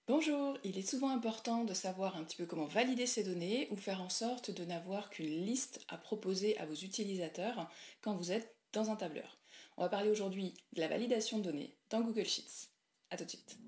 Bonjour, il est souvent important de savoir un petit peu comment valider ces données ou faire en sorte de n'avoir qu'une liste à proposer à vos utilisateurs quand vous êtes dans un tableur. On va parler aujourd'hui de la validation de données dans Google Sheets. A tout de suite.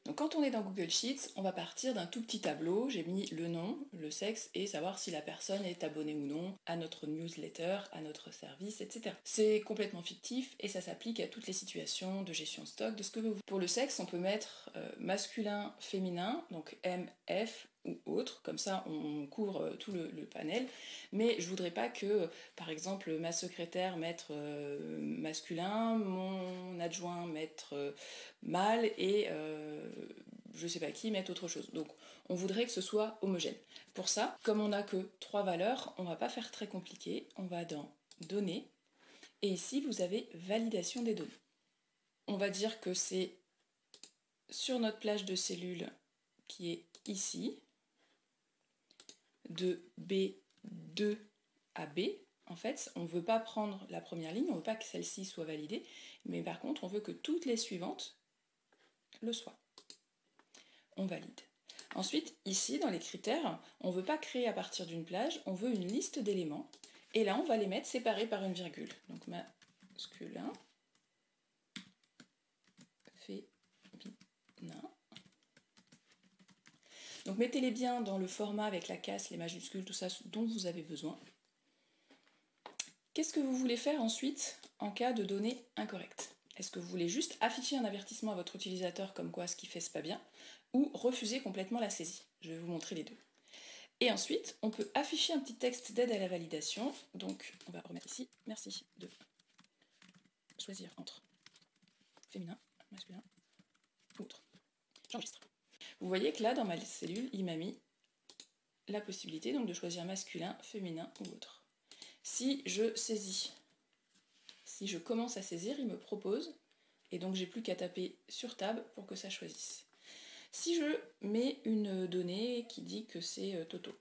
Donc quand on est dans Google Sheets, on va partir d'un tout petit tableau. J'ai mis le nom, le sexe et savoir si la personne est abonnée ou non à notre newsletter, à notre service, etc. C'est complètement fictif et ça s'applique à toutes les situations de gestion de stock, de ce que vous voulez. Pour le sexe, on peut mettre masculin, féminin, donc M, F ou autre, comme ça on couvre tout le panel, mais je voudrais pas que, par exemple, ma secrétaire mette masculin, mon adjoint mette mâle et je sais pas qui mette autre chose. Donc on voudrait que ce soit homogène. Pour ça, comme on n'a que 3 valeurs, on va pas faire très compliqué, on va dans données, et ici vous avez validation des données. On va dire que c'est sur notre plage de cellules qui est ici, de B2 à B. En fait, on ne veut pas prendre la première ligne, on ne veut pas que celle-ci soit validée, mais par contre, on veut que toutes les suivantes le soient. On valide. Ensuite, ici, dans les critères, on ne veut pas créer à partir d'une plage, on veut une liste d'éléments, et là, on va les mettre séparés par une virgule. Donc, masculin, féminin. Donc mettez-les bien dans le format avec la casse, les majuscules, tout ça dont vous avez besoin. Qu'est-ce que vous voulez faire ensuite en cas de données incorrectes? Est-ce que vous voulez juste afficher un avertissement à votre utilisateur comme quoi ce qu'il fait c'est pas bien, ou refuser complètement la saisie? Je vais vous montrer les deux. Et ensuite, on peut afficher un petit texte d'aide à la validation. Donc on va remettre ici, merci de choisir entre féminin, masculin ou autre. J'enregistre. Vous voyez que là, dans ma cellule, il m'a mis la possibilité donc de choisir masculin, féminin ou autre. Si je saisis, si je commence à saisir, il me propose, et donc j'ai plus qu'à taper sur Tab pour que ça choisisse. Si je mets une donnée qui dit que c'est Toto.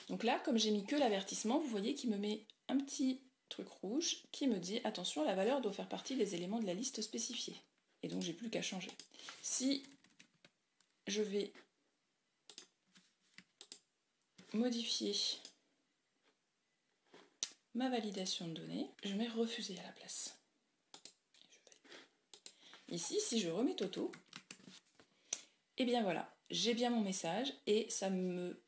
Donc là, comme j'ai mis que l'avertissement, vous voyez qu'il me met un petit truc rouge qui me dit attention, la valeur doit faire partie des éléments de la liste spécifiée. Et donc j'ai plus qu'à changer. Si je vais modifier ma validation de données, je mets refuser à la place. Ici, si je remets Toto, et bien voilà, j'ai bien mon message et ça me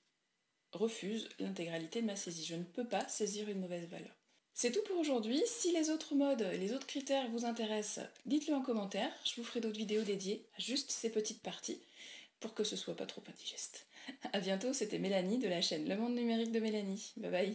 refuse l'intégralité de ma saisie. Je ne peux pas saisir une mauvaise valeur. C'est tout pour aujourd'hui. Si les autres modes, les autres critères vous intéressent, dites-le en commentaire. Je vous ferai d'autres vidéos dédiées à juste ces petites parties pour que ce soit pas trop indigeste. A bientôt, c'était Mélanie de la chaîne Le Monde Numérique de Mélanie. Bye bye.